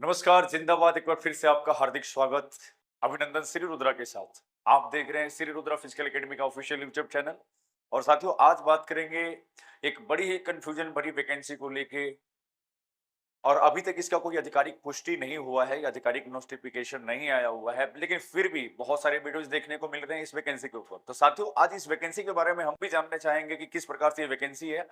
नमस्कार, जिंदाबाद। एक बार फिर से आपका हार्दिक स्वागत। अभिनंदन श्री रुद्रा के साथ। आप देख रहे हैं श्री रुद्रा फिजिकल एकेडमी का ऑफिशियल यूट्यूब चैनल। और साथियों, आज बात करेंगे एक बड़ी ही कंफ्यूजन भरी वैकेंसी को लेके। और अभी तक इसका कोई आधिकारिक पुष्टि नहीं हुआ है या आधिकारिक नोटिफिकेशन नहीं आया हुआ है, लेकिन फिर भी बहुत सारे वीडियोस देखने को मिल रहे हैं इस वैकेंसी के ऊपर। तो साथियों, आज इस वैकेंसी के बारे में हम भी जानना चाहेंगे कि किस प्रकार से ये वैकेंसी है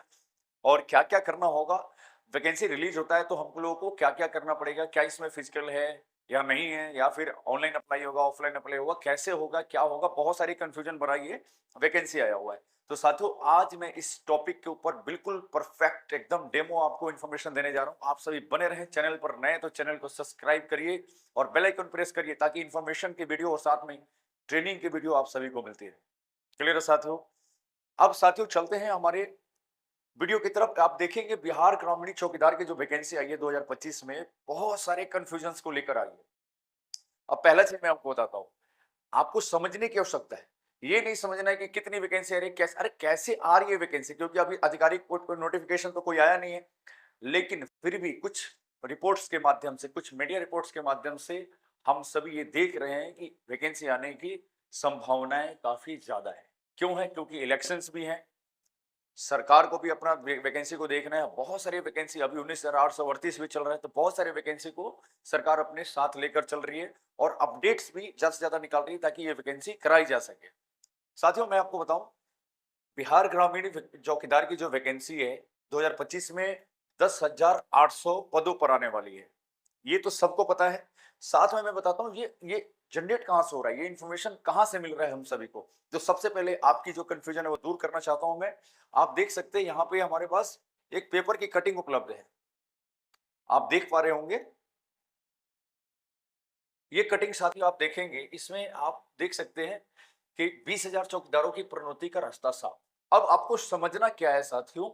और क्या-क्या करना होगा। वैकेंसी रिलीज होता है तो हम लोगों को क्या-क्या करना पड़ेगा? क्या इसमें फिजिकल है या नहीं है, या फिर ऑनलाइन अप्लाई होगा, ऑफलाइन अप्लाई होगा, कैसे होगा, क्या होगा? बहुत सारी कन्फ्यूजन भरा ये वैकेंसी आया हुआ है। तो साथियों, आज मैं इस टॉपिक के ऊपर बिल्कुल परफेक्ट एकदम डेमो आपको इन्फॉर्मेशन देने जा रहा हूँ। आप सभी बने रहें। चैनल पर नए तो चैनल को सब्सक्राइब करिए और बेल आइकन प्रेस करिए ताकि इन्फॉर्मेशन की वीडियो और साथ में ट्रेनिंग की वीडियो आप सभी को मिलती रहे। क्लियर है साथियों? अब साथियों, चलते हैं हमारे वीडियो की तरफ। आप देखेंगे बिहार ग्रामीण चौकीदार की जो वैकेंसी आई है 2025 में, बहुत सारे कंफ्यूजन्स को लेकर आई है। अब पहला चीज मैं आपको बताता हूँ, आपको समझने की आवश्यकता है। ये नहीं समझना है कि कितनी वैकेंसी आ रही है, कैसे, अरे कैसे आ रही है वैकेंसी, क्योंकि अभी आधिकारिक नोटिफिकेशन तो कोई आया नहीं है। लेकिन फिर भी कुछ रिपोर्ट्स के माध्यम से, कुछ मीडिया रिपोर्ट्स के माध्यम से हम सभी ये देख रहे हैं कि वैकेंसी आने की संभावनाएं काफी ज्यादा है। क्यों है? क्योंकि इलेक्शंस भी हैं, सरकार को भी अपना वैकेंसी को देखना है। बहुत सारी वैकेंसी अभी 19,838 भी चल रहा है, तो बहुत सारे वैकेंसी को सरकार अपने साथ लेकर चल रही है और अपडेट्स भी ज्यादा से ज्यादा निकाल रही है ताकि ये वैकेंसी कराई जा सके। साथियों, मैं आपको बताऊं, बिहार ग्रामीण चौकीदार की जो वैकेंसी है 2025 में 10,800 पदों पर आने वाली है। ये तो सबको पता है। साथ में मैं बताता हूँ ये जनरेट कहाँ से हो रहा है, ये इन्फॉर्मेशन कहाँ से मिल रहा है हम सभी को। तो सबसे पहले आपकी जो कंफ्यूजन है वो दूर करना चाहता हूं मैं। आप देख सकते हैं यहाँ पे हमारे पास एक पेपर की कटिंग उपलब्ध है। आप देख पा रहे होंगे ये कटिंग। साथियों, आप देखेंगे इसमें आप देख सकते हैं कि 20,000 चौकीदारों की प्रोन्नति का रास्ता साफ। अब आपको समझना क्या है साथियों,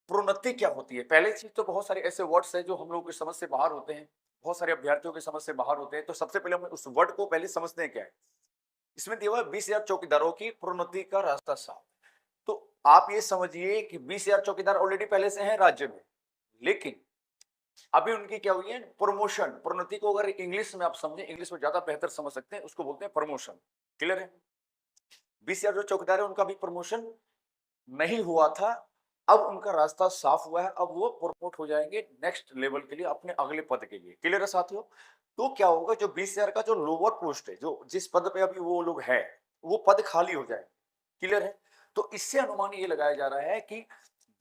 प्रोन्नति क्या होती है? पहले चीज तो बहुत सारे ऐसे वर्ड्स हैं जो हम लोगों की समझ से बाहर होते हैं, बहुत सारे अभ्यर्थियों की समझ से बाहर होते हैं। तो सबसे पहले हम उस वर्ड को पहले समझते हैं क्या है। इसमें दिया हुआ है 20,000 चौकीदारों की प्रोन्नति का रास्ता साफ। तो आप ये समझिए कि 20,000 चौकीदार ऑलरेडी पहले से हैं राज्य में, लेकिन अभी उनकी क्या हुई है, प्रमोशन। प्रोन्नति को अगर इंग्लिश में आप समझे, इंग्लिश में ज्यादा बेहतर समझ सकते हैं, उसको बोलते हैं प्रमोशन। क्लियर है? 20,000 जो चौकीदार है उनका भी प्रमोशन नहीं हुआ था, अब उनका रास्ता साफ हुआ है। अब वो प्रमोट हो जाएंगे नेक्स्ट लेवल के लिए, अपने अगले पद के लिए। क्लियर है साथियों? तो क्या होगा, जो 20,000 का जो लोअर पोस्ट है, जो जिस पद पे अभी वो लोग हैं, वो पद खाली हो जाए। क्लियर है? तो इससे अनुमान ये लगाया जा रहा है कि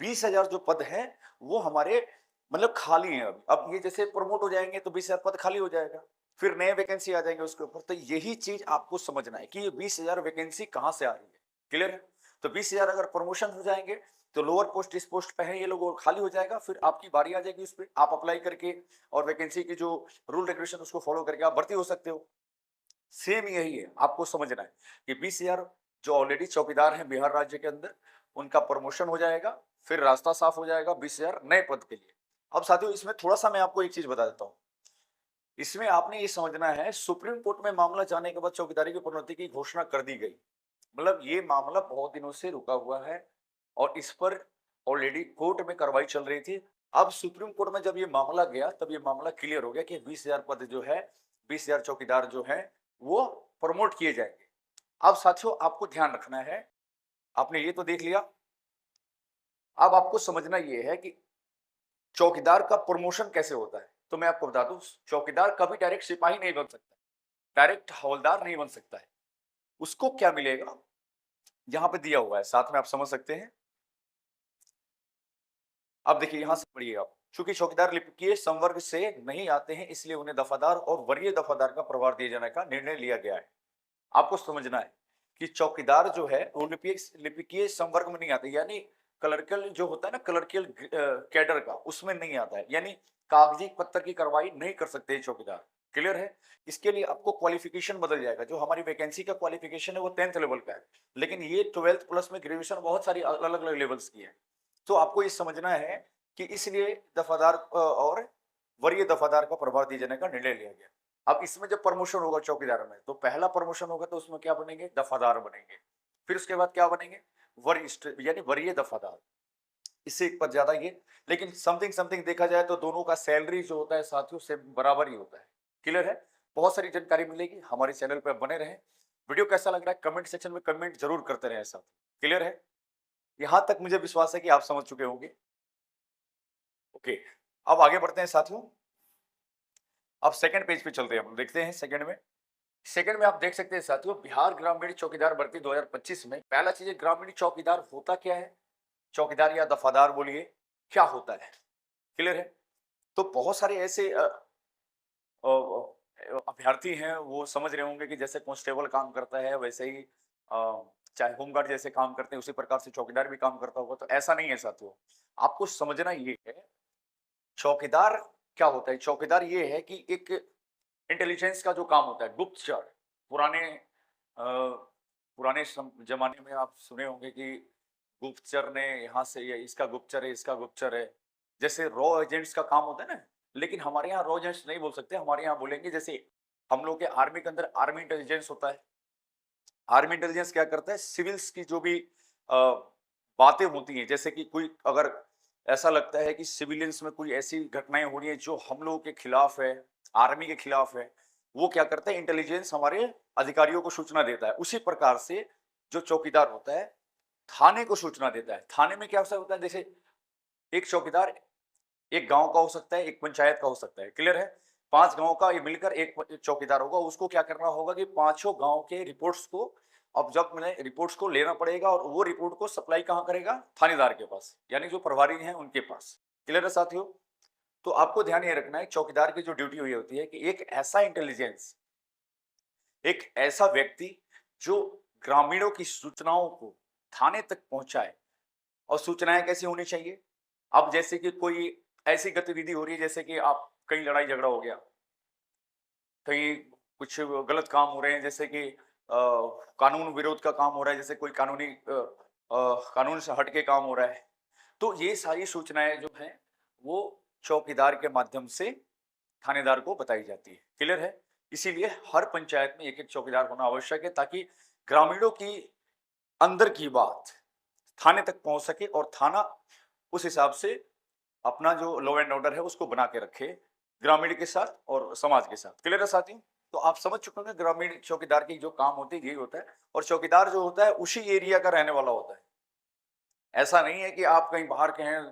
20,000 जो पद हैं वो हमारे मतलब खाली हैं। अब ये जैसे प्रमोट हो जाएंगे तो 20,000 पद खाली हो जाएगा, फिर नए वैकेंसी आ जाएंगे उसके ऊपर। तो यही चीज आपको समझना है कि ये 20,000 वैकेंसी कहां से आ रही है। क्लियर है? तो 20,000 अगर प्रमोशन हो जाएंगे तो लोअर पोस्ट इस पोस्ट पे है ये लोग, और खाली हो जाएगा, फिर आपकी बारी आ जाएगी उस पर, आप अप्लाई करके और वैकेंसी की जो रूल रेगुलेशन उसको फॉलो करके आप भर्ती हो सकते हो। सेम यही है, आपको समझना है कि 20,000 जो ऑलरेडी चौकीदार हैं बिहार राज्य के अंदर, उनका प्रमोशन हो जाएगा, फिर रास्ता साफ हो जाएगा 20,000 नए पद के लिए। अब साथियों, इसमें थोड़ा सा मैं आपको एक चीज बता देता हूँ। इसमें आपने ये समझना है, सुप्रीम कोर्ट में मामला जाने के बाद चौकीदारी की प्रोन्नति की घोषणा कर दी गई। मतलब ये मामला बहुत दिनों से रुका हुआ है और इस पर ऑलरेडी कोर्ट में कार्रवाई चल रही थी। अब सुप्रीम कोर्ट में जब ये मामला गया तब ये मामला क्लियर हो गया कि 20,000 पद जो है, 20,000 चौकीदार जो है वो प्रमोट किए जाएंगे। अब साथियों, आपको ध्यान रखना है, आपने ये तो देख लिया। अब आपको समझना ये है कि चौकीदार का प्रमोशन कैसे होता है। तो मैं आपको बता दूं, चौकीदार कभी डायरेक्ट सिपाही नहीं बन सकता, डायरेक्ट हवलदार नहीं बन सकता है। उसको क्या मिलेगा, यहां पे दिया हुआ है, साथ में आप समझ सकते हैं। अब देखिए, यहां से पढ़िए आप। चूंकि चौकीदार लिपिकीय संवर्ग से नहीं आते हैं, इसलिए उन्हें दफादार और वरीय दफादार का प्रभार दिए जाने का निर्णय लिया गया है। आपको समझना है कि चौकीदार जो है वो लिपिकीय संवर्ग में नहीं आते, यानी क्लर्कल जो होता है ना, क्लर्कियल कैडर का, उसमें नहीं आता है, यानी कागजी पत्र की कार्रवाई नहीं कर सकते ये चौकीदार। क्लियर है? इसके लिए आपको क्वालिफिकेशन बदल जाएगा। जो हमारी वैकेंसी का क्वालिफिकेशन है वो 10th लेवल का है, लेकिन ये 12th प्लस में ग्रेजुएशन बहुत सारी अलग अलग लेवल्स की है। तो आपको ये समझना है कि इसलिए दफादार और वरीय दफादार का प्रभार दिए जाने का निर्णय लिया गया। अब इसमें जब प्रमोशन होगा चौकीदार में, तो पहला प्रमोशन होगा तो उसमें क्या बनेंगे, दफादार बनेंगे। फिर उसके बाद क्या बनेंगे, वरिष्ठ यानी वरीय दफादार। इससे एक पर ज्यादा ये, लेकिन समथिंग समथिंग देखा जाए तो दोनों का सैलरी जो होता है साथियों से बराबर ही होता है। क्लियर है? बहुत सारी जानकारी मिलेगी, हमारे चैनल पर बने रहें। वीडियो कैसा लग रहा है कमेंट सेक्शन में कमेंट जरूर करते रहें साथ। क्लियर है? यहां तक मुझे विश्वास है कि आप समझ चुके होंगे। ओके, अब आगे बढ़ते हैं साथियों। अब सेकंड पेज पे चलते हैं, हम देखते हैं सेकंड में। सेकंड में आप देख सकते हैं साथियों, बिहार ग्रामीण चौकीदार भर्ती 2025 में पहला चीज है, ग्रामीण चौकीदार होता क्या है, चौकीदार या दफादार बोलिए, क्या होता है। क्लियर है? तो बहुत सारे ऐसे अभ्यर्थी हैं, वो समझ रहे होंगे कि जैसे कांस्टेबल काम करता है वैसे ही चाहे होमगार्ड जैसे काम करते हैं उसी प्रकार से चौकीदार भी काम करता होगा, तो ऐसा नहीं है साथियों। आपको समझना ये है, चौकीदार क्या होता है। चौकीदार ये है कि एक इंटेलिजेंस का जो काम होता है, गुप्तचर। पुराने जमाने में आप सुने होंगे कि गुप्तचर ने यहाँ से, ये इसका गुप्तचर है, इसका गुप्तचर है, जैसे रॉ एजेंट्स का काम होता है ना। लेकिन हमारे यहाँ रॉ एजेंट्स नहीं बोल सकते, हमारे यहाँ बोलेंगे जैसे हम लोग के आर्मी के अंदर आर्मी इंटेलिजेंस होता है। आर्मी इंटेलिजेंस क्या करता है, सिविल्स की जो भी बातें होती हैं, जैसे कि कोई अगर ऐसा लगता है कि सिविलियंस में कोई ऐसी घटनाएं हो रही है जो हम लोगों के खिलाफ है, आर्मी के खिलाफ है, वो क्या करता है, इंटेलिजेंस हमारे अधिकारियों को सूचना देता है। उसी प्रकार से जो चौकीदार होता है, थाने को सूचना देता है। थाने में क्या होता है, जैसे एक चौकीदार एक गांव का हो सकता है, एक पंचायत का हो सकता है। क्लियर है? 5 गांव का ये मिलकर एक चौकीदार होगा। उसको क्या करना होगा कि पांचों गांव के रिपोर्ट्स को, अब जब मैंने रिपोर्ट्स को लेना पड़ेगा और वो रिपोर्ट को सप्लाई कहां करेगा, थानेदार के पास, यानी जो प्रभारी हैं उनके पास। क्लियर है साथियों? तो आपको ध्यान ये रखना है, चौकीदार की जो ड्यूटी हुई होती है कि एक ऐसा इंटेलिजेंस, एक ऐसा व्यक्ति जो ग्रामीणों की सूचनाओं को थाने तक पहुंचाए। और सूचनाएं कैसी होनी चाहिए, अब जैसे कि कोई ऐसी गतिविधि हो रही है, जैसे कि आप कहीं लड़ाई झगड़ा हो गया, कहीं कुछ गलत काम हो रहे हैं, जैसे कि कानून विरोध का काम हो रहा है, जैसे कोई कानून से हट के काम हो रहा है, तो ये सारी सूचनाएं जो हैं वो चौकीदार के माध्यम से थानेदार को बताई जाती है। क्लियर है? इसीलिए हर पंचायत में एक एक चौकीदार होना आवश्यक है, ताकि ग्रामीणों की अंदर की बात थाने तक पहुंच सके और थाना उस हिसाब से अपना जो लॉ एंड ऑर्डर है उसको बना के रखे, ग्रामीण के साथ और समाज के साथ। क्लियर है साथियों? तो आप समझ चुके होंगे ग्रामीण चौकीदार की जो काम होती है यही होता है, और चौकीदार जो होता है उसी एरिया का रहने वाला होता है। ऐसा नहीं है कि आप कहीं बाहर के हैं,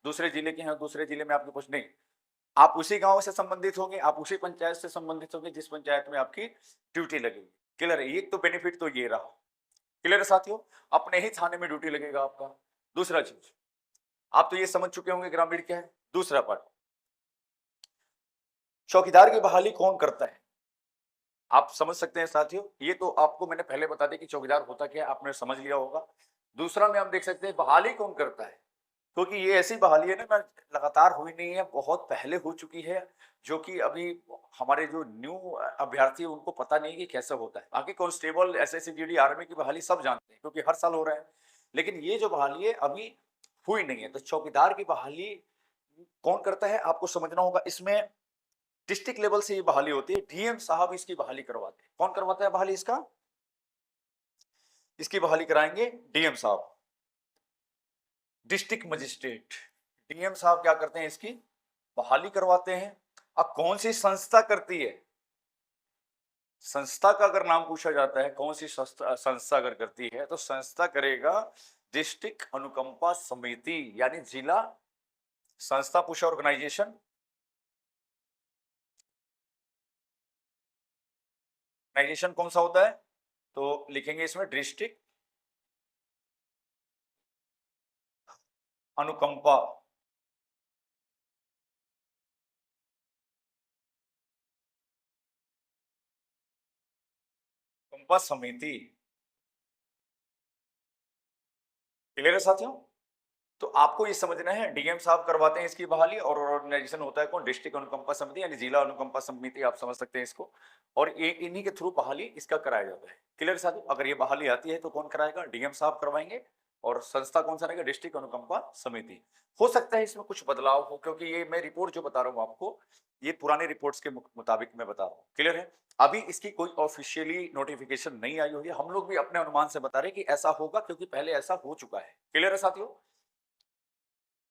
दूसरे जिले के हैं, दूसरे जिले में आपके कुछ नहीं, आप उसी गांव से संबंधित होंगे, आप उसी पंचायत से संबंधित होंगे जिस पंचायत में आपकी ड्यूटी लगेगी। क्लियर है? एक तो बेनिफिट तो ये रहा। क्लियर है साथियों? अपने ही थाने में ड्यूटी लगेगा आपका। दूसरा चीज, आप तो ये समझ चुके होंगे ग्रामीण क्या है। दूसरा पार्ट, चौकीदार की बहाली कौन करता है, आप समझ सकते हैं साथियों। ये तो आपको मैंने पहले बता दिया कि चौकीदार होता क्या है, आपने समझ लिया होगा। दूसरा में आप देख सकते हैं बहाली कौन करता है, क्योंकि ये ऐसी बहाली है ना, लगातार हुई नहीं है, बहुत पहले हो चुकी है, जो कि अभी हमारे जो न्यू अभ्यर्थी है उनको पता नहीं कि कैसे होता है। बाकी कांस्टेबल, एसएससी, जीडी, आर्मी की बहाली सब जानते हैं क्योंकि हर साल हो रहा है, लेकिन ये जो बहाली है अभी हुई नहीं है। तो चौकीदार की बहाली कौन करता है आपको समझना होगा। इसमें डिस्ट्रिक्ट लेवल से ये बहाली होती है, डीएम साहब इसकी बहाली करवाते हैं। कौन करवाता है बहाली इसका, इसकी बहाली कराएंगे डीएम साहब, डिस्ट्रिक्ट मजिस्ट्रेट। डीएम साहब क्या करते हैं, इसकी बहाली करवाते हैं। अब कौन सी संस्था करती है, संस्था का अगर नाम पूछा जाता है, कौन सी संस्था अगर करती है, तो संस्था करेगा डिस्ट्रिक्ट अनुकंपा समिति, यानी जिला संस्था पूछा ऑर्गेनाइजेशन, ऑर्गेनाइजेशन कौन सा होता है, तो लिखेंगे इसमें डिस्ट्रिक्ट अनुकंपा कंपा समिति। क्लियर है साथियों? तो आपको ये समझना है, डीएम साहब करवाते हैं इसकी बहाली, और ऑर्गेनाइजेशन होता है कौन, डिस्ट्रिक्ट अनुकंपा समिति, यानी जिला अनुकंपा समिति, आप समझ सकते हैं इसको। और इन्हीं के थ्रू बहाली इसका कराया जाता है। क्लियर साथियों? अगर ये बहाली आती है तो कौन कराएगा, डीएम साहब करवाएंगे, और संस्था कौन सा रहेगा, डिस्ट्रिक्ट अनुकंपा समिति। हो सकता है इसमें कुछ बदलाव हो, क्योंकि ये मैं रिपोर्ट जो बता रहा हूँ आपको, ये पुराने रिपोर्ट्स के मुताबिक मैं बता रहा हूँ। क्लियर है? अभी इसकी कोई ऑफिशियली नोटिफिकेशन नहीं आई हुई है, हम लोग भी अपने अनुमान से बता रहे हैं कि ऐसा होगा, क्योंकि पहले ऐसा हो चुका है। क्लियर है साथियों?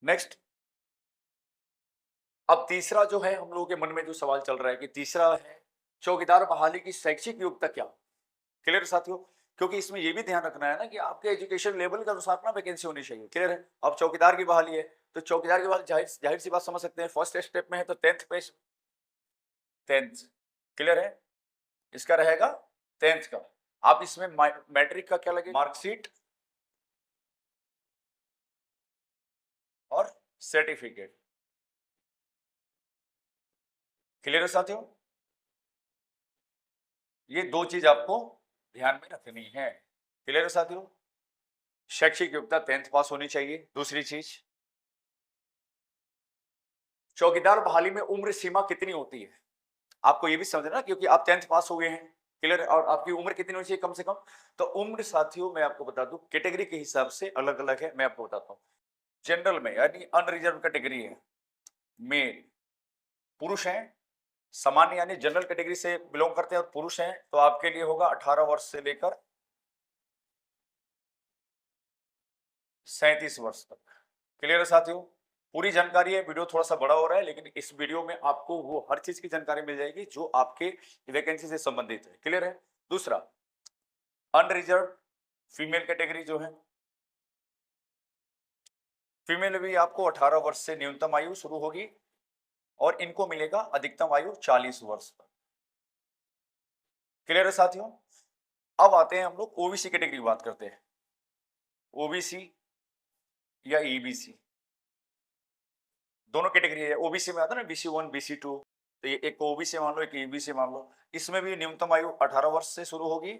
नेक्स्ट, अब तीसरा जो है हम लोगों के मन में जो सवाल चल रहा है कि तीसरा है चौकीदार बहाली की शैक्षिक योग्यता क्या। क्लियर साथियों, क्योंकि इसमें ये भी ध्यान रखना है ना कि आपके एजुकेशन लेवल के अनुसार ना वैकेंसी होनी चाहिए। क्लियर है। अब चौकीदार की बहाली है तो चौकीदार की बहाली जाहिर जाहिर सी बात समझ सकते हैं, फर्स्ट स्टेप में है तो 10th पे 10th। क्लियर है, इसका रहेगा 10th का। आप इसमें मैट्रिक का क्या लगे, मार्कशीट और सर्टिफिकेट। क्लियर है साथियों, ये दो चीज आपको ध्यान में रखनी है। क्लियर है साथियों, शैक्षिक योग्यता 10th पास होनी चाहिए। दूसरी चीज, चौकीदार बहाली में उम्र सीमा कितनी होती है, आपको ये भी समझना, क्योंकि आप 10th पास हो गए हैं। क्लियर, और आपकी उम्र कितनी होनी चाहिए कम से कम। तो उम्र साथियों मैं आपको बता दूं कैटेगरी के हिसाब से अलग अलग है, मैं आपको बताता हूं। जनरल में यानी अनरिजर्व कैटेगरी है, मेल पुरुष हैं, सामान्य यानी जनरल कैटेगरी से बिलोंग करते हैं और पुरुष हैं, तो आपके लिए होगा 18 वर्ष से लेकर 37 वर्ष तक। क्लियर है साथियों, पूरी जानकारी है। वीडियो थोड़ा सा बड़ा हो रहा है लेकिन इस वीडियो में आपको वो हर चीज की जानकारी मिल जाएगी जो आपके वैकेंसी से संबंधित है। क्लियर है। दूसरा, अनरिजर्व फीमेल कैटेगरी जो है, फीमेल भी आपको 18 वर्ष से न्यूनतम आयु शुरू होगी और इनको मिलेगा अधिकतम आयु 40 वर्ष तक। क्लियर है साथियों। अब आते हैं हम लोग ओबीसी कैटेगरी की बात करते हैं। ओबीसी या ईबीसी दोनों कैटेगरी है। ओबीसी में आता है ना BC1 BC2, तो ये एक ओबीसी मान लो एक ईबीसी मान लो। इसमें भी न्यूनतम आयु 18 वर्ष से शुरू होगी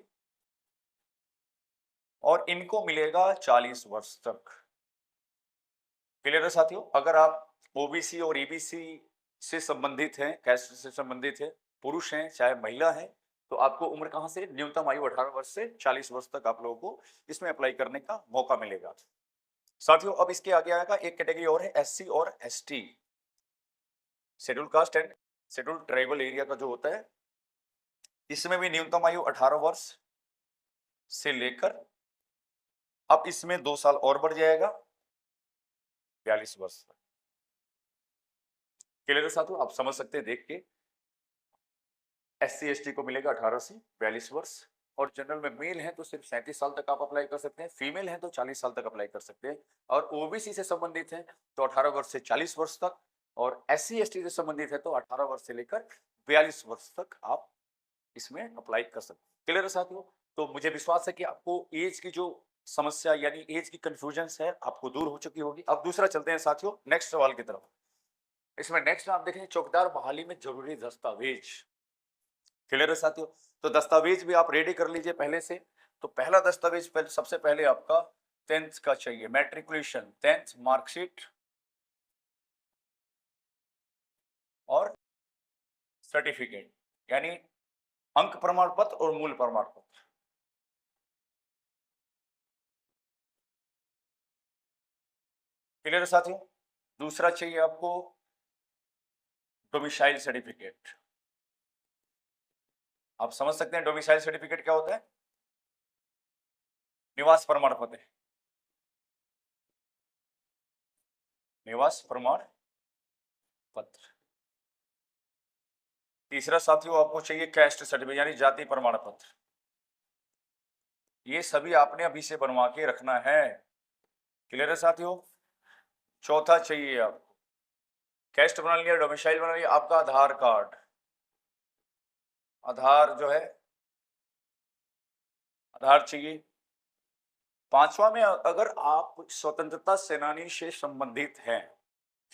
और इनको मिलेगा 40 वर्ष तक। क्लियर है साथियों। अगर आप ओबीसी और ईबीसी से संबंधित हैं, कैस्ट से संबंधित है, पुरुष हैं चाहे महिला है, तो आपको उम्र कहां से, न्यूनतम आयु 18 वर्ष से 40 वर्ष तक आप लोगों को इसमें अप्लाई करने का मौका मिलेगा। साथियों अब इसके आगे आएगा एक कैटेगरी और है एससी और ST, schedule caste and schedule tribal area का जो होता है। इसमें भी न्यूनतम आयु 18 वर्ष से लेकर, अब इसमें 2 साल और बढ़ जाएगा 42 वर्ष तक। क्लियर है साथियों, आप समझ सकते हैं देख के। एससी एसटी को मिलेगा 18 से 42 वर्ष और जनरल में मेल है तो सिर्फ 37 साल तक आप अप्लाई कर सकते हैं, फीमेल है तो 40 साल तक अप्लाई कर सकते हैं, और ओबीसी से संबंधित है तो 18 वर्ष से 40 वर्ष तक, और एससी एसटी से संबंधित है तो 18 वर्ष से लेकर 42 वर्ष तक आप इसमें अप्लाई कर सकते हैं। क्लियर है साथियों। तो मुझे विश्वास है कि आपको एज की जो समस्या यानी एज की कंफ्यूजन है आपको दूर हो चुकी होगी। अब दूसरा चलते हैं साथियों नेक्स्ट सवाल की तरफ। इसमें नेक्स्ट आप देखेंगे चौकीदार बहाली में जरूरी दस्तावेज। क्लियर है साथियों। तो दस्तावेज भी आप रेडी कर लीजिए पहले से। तो पहला दस्तावेज सबसे पहले आपका 10th का चाहिए, मैट्रिकुलेशन 10th मार्कशीट और सर्टिफिकेट यानी अंक प्रमाण पत्र और मूल प्रमाण पत्र। क्लियर है साथियों। दूसरा चाहिए आपको डोमिसाइल सर्टिफिकेट। आप समझ सकते हैं डोमिसाइल सर्टिफिकेट क्या होता है, निवास प्रमाण पत्र, निवास प्रमाण पत्र। तीसरा साथियों आपको चाहिए कैस्ट सर्टिफिकेट यानी जाति प्रमाण पत्र। ये सभी आपने अभी से बनवा के रखना है। क्लियर है साथियों। चौथा चाहिए आपको, कैस्ट बना लिया, डोमिसाइल बना लिया, आपका आधार कार्ड, आधार जो है आधार चाहिए। पांचवा में अगर आप स्वतंत्रता सेनानी से संबंधित हैं,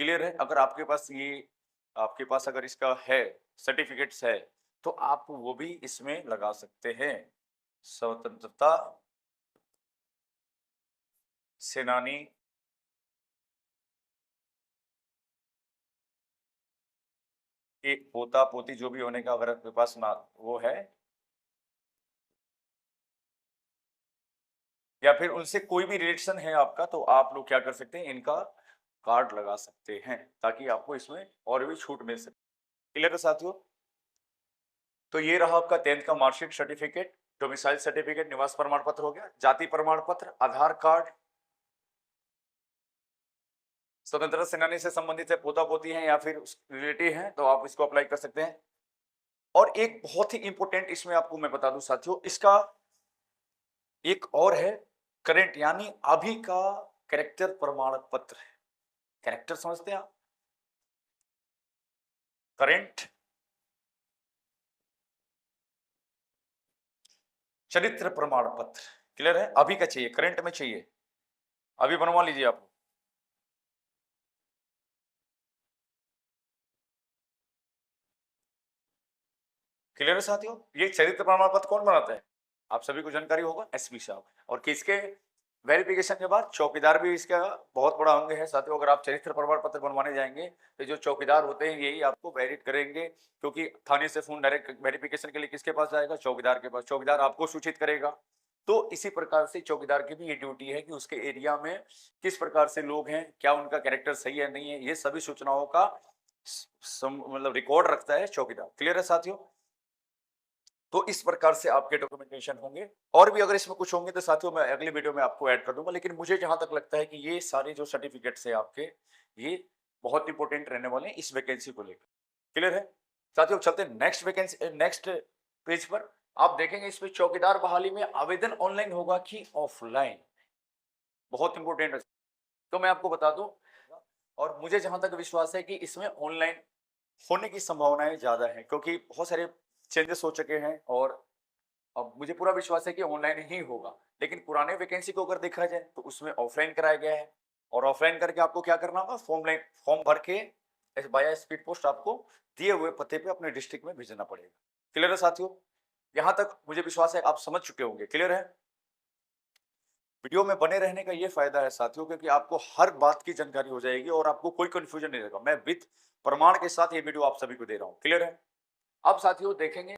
क्लियर है, अगर आपके पास ये आपके पास अगर इसका है सर्टिफिकेट्स है तो आप वो भी इसमें लगा सकते हैं। स्वतंत्रता सेनानी एक पोता पोती जो भी होने का अगर आपके पास ना वो है, या फिर उनसे कोई भी रिलेशन है आपका, तो आप लोग क्या कर सकते हैं, इनका कार्ड लगा सकते हैं ताकि आपको इसमें और भी छूट मिल सके। क्लियर है साथियों। तो ये रहा आपका 10th का मार्कशीट, सर्टिफिकेट, डोमिसाइल सर्टिफिकेट, निवास प्रमाण पत्र हो गया, जाति प्रमाण पत्र, आधार कार्ड, स्वतंत्रता सेनानी से संबंधित है, पोता पोती हैं या फिर रिलेटिव हैं, तो आप इसको अप्लाई कर सकते हैं। और एक बहुत ही इंपॉर्टेंट इसमें आपको मैं बता दूं साथियों, इसका एक और है करेंट, यानी अभी का कैरेक्टर प्रमाण पत्र है। कैरेक्टर समझते हैं आप? करेंट चरित्र प्रमाण पत्र, क्लियर है? अभी का चाहिए, करंट में चाहिए, अभी बनवा लीजिए आप। क्लियर है साथियों? ये चरित्र प्रमाण पत्र कौन बनाता है? आप सभी को जानकारी होगा, एसपी साहब। और किसके वेरिफिकेशन के बाद चौकीदार भी इसका बहुत बड़ा अंग है साथियों। अगर आप चरित्र प्रमाण पत्र बनवाने जाएंगे तो जो चौकीदार होते हैं यही आपको वेरिट करेंगे, क्योंकि थाने से फोन डायरेक्ट वेरिफिकेशन के लिए किसके पास जाएगा? चौकीदार के पास। चौकीदार आपको सूचित करेगा। तो इसी प्रकार से चौकीदार की भी ये ड्यूटी है कि उसके एरिया में किस प्रकार से लोग हैं, क्या उनका कैरेक्टर सही है नहीं है, ये सभी सूचनाओं का मतलब रिकॉर्ड रखता है चौकीदार। क्लियर है साथियों? तो इस प्रकार से आपके डॉक्यूमेंटेशन होंगे। और भी अगर इसमें कुछ होंगे तो साथियों मैं अगली वीडियो में आपको ऐड कर दूंगा, लेकिन मुझे जहां तक लगता है कि ये सारे जो सर्टिफिकेट्स है आपके, ये बहुत इंपॉर्टेंट रहने वाले हैं इस वैकेंसी को लेकर। क्लियर है साथियों? चलते हैं नेक्स्ट वैकेंसी, नेक्स्ट पेज पर। आप देखेंगे इसमें चौकीदार बहाली में आवेदन ऑनलाइन होगा कि ऑफलाइन, बहुत इंपॉर्टेंट है। तो मैं आपको बता दूं, और मुझे जहां तक विश्वास है कि इसमें ऑनलाइन होने की संभावनाएं ज्यादा है, क्योंकि बहुत सारे चेंजेस हो चुके हैं और अब मुझे पूरा विश्वास है कि ऑनलाइन ही होगा। लेकिन पुराने वैकेंसी को अगर देखा जाए तो उसमें ऑफलाइन कराया गया है, और ऑफलाइन करके आपको क्या करना होगा? फॉर्म भर के बाया स्पीड पोस्ट आपको दिए हुए पते पे अपने डिस्ट्रिक्ट में भेजना पड़ेगा। क्लियर है साथियों? यहां तक मुझे विश्वास है आप समझ चुके होंगे। क्लियर है? वीडियो में बने रहने का ये फायदा है साथियों, क्योंकि आपको हर बात की जानकारी हो जाएगी और आपको कोई कंफ्यूजन नहीं रहेगा। मैं विद प्रमाण के साथ ये वीडियो आप सभी को दे रहा हूं। क्लियर है? अब साथियों देखेंगे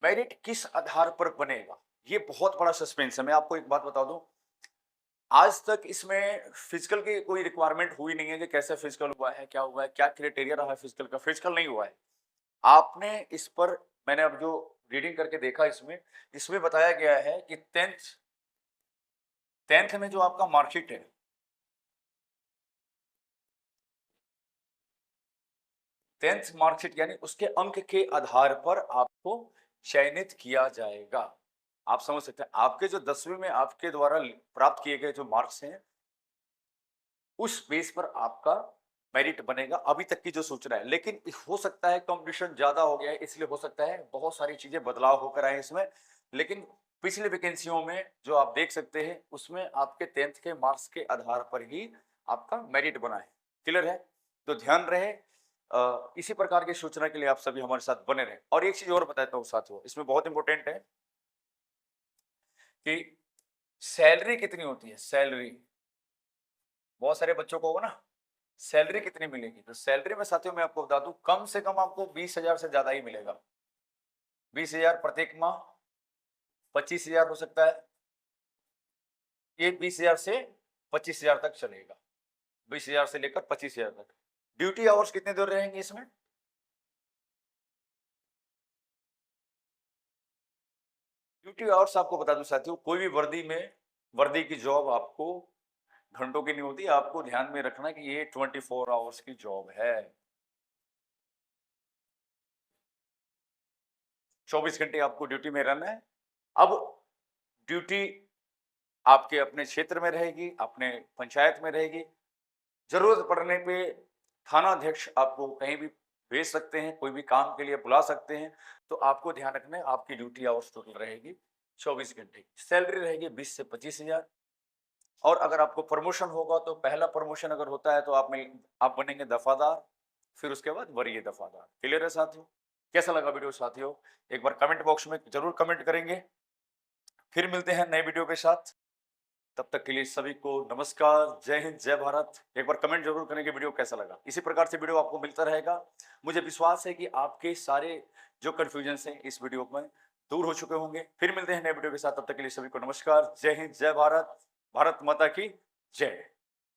मेरिट किस आधार पर बनेगा। ये बहुत बड़ा सस्पेंस है। मैं आपको एक बात बता दूं, आज तक इसमें फिजिकल की कोई रिक्वायरमेंट हुई नहीं है कि कैसे फिजिकल हुआ है, क्या हुआ है, क्या क्राइटेरिया रहा है फिजिकल का। फिजिकल नहीं हुआ है। आपने इस पर, मैंने अब जो रीडिंग करके देखा इसमें इसमें बताया गया है कि टेंथ में जो आपका मार्कशीट है, टेंथ मार्कशीट यानी उसके अंक के आधार पर आपको चयनित किया जाएगा। आप समझ सकते हैं, आपके जो 10वीं में आपके द्वारा प्राप्त किए गए जो मार्क्स हैं, उस बेस पर आपका मेरिट बनेगा। अभी तक की जो सूचना है, लेकिन हो सकता है कंपटीशन ज्यादा हो गया है, इसलिए हो सकता है बहुत सारी चीजें बदलाव होकर आए इसमें। लेकिन पिछले वैकेंसियों में जो आप देख सकते हैं उसमें आपके 10th के मार्क्स के आधार पर ही आपका मेरिट बना है। क्लियर है? तो ध्यान रहे, इसी प्रकार की सूचना के लिए आप सभी हमारे साथ बने रहे। और एक चीज और बताता हूँ साथियों, इसमें बहुत इंपॉर्टेंट है कि सैलरी कितनी होती है। सैलरी बहुत सारे बच्चों को होगा ना, सैलरी कितनी मिलेगी? तो सैलरी में साथियों मैं आपको बता दूं, कम से कम आपको 20,000 से ज्यादा ही मिलेगा। 20,000 प्रत्येक माह, 25,000 हो सकता है। ये 20,000 से 25,000 तक चलेगा। 20,000 से लेकर 25,000 तक। ड्यूटी आवर्स कितने देर रहेंगे इसमें? ड्यूटी आवर्स आपको बता दूं साथियों, कोई भी वर्दी की जॉब आपको घंटों की नहीं होती। आपको ध्यान में रखना कि ये 24 आवर्स की जॉब है। 24 घंटे आपको ड्यूटी में रहना है। अब ड्यूटी आपके अपने क्षेत्र में रहेगी, अपने पंचायत में रहेगी। जरूरत पड़ने पे थाना अध्यक्ष आपको कहीं भी भेज सकते हैं, कोई भी काम के लिए बुला सकते हैं। तो आपको ध्यान रखना है, आपकी ड्यूटी आवर्स टोटल रहेगी 24 घंटे की। सैलरी रहेगी 20 से 25,000। और अगर आपको प्रमोशन होगा तो पहला प्रमोशन अगर होता है तो आप बनेंगे दफादार, फिर उसके बाद वरीय दफादार। क्लियर है साथियों? कैसा लगा वीडियो साथियों? एक बार कमेंट बॉक्स में जरूर कमेंट करेंगे। फिर मिलते हैं नए वीडियो के साथ। तब तक के लिए सभी को नमस्कार, जय हिंद, जय भारत। एक बार कमेंट जरूर करेंगे वीडियो कैसा लगा। इसी प्रकार से वीडियो आपको मिलता रहेगा। मुझे विश्वास है कि आपके सारे जो कंफ्यूजन हैं इस वीडियो में दूर हो चुके होंगे। फिर मिलते हैं नए वीडियो के साथ। तब तक के लिए सभी को नमस्कार, जय हिंद, जय भारत। भारत माता की जय।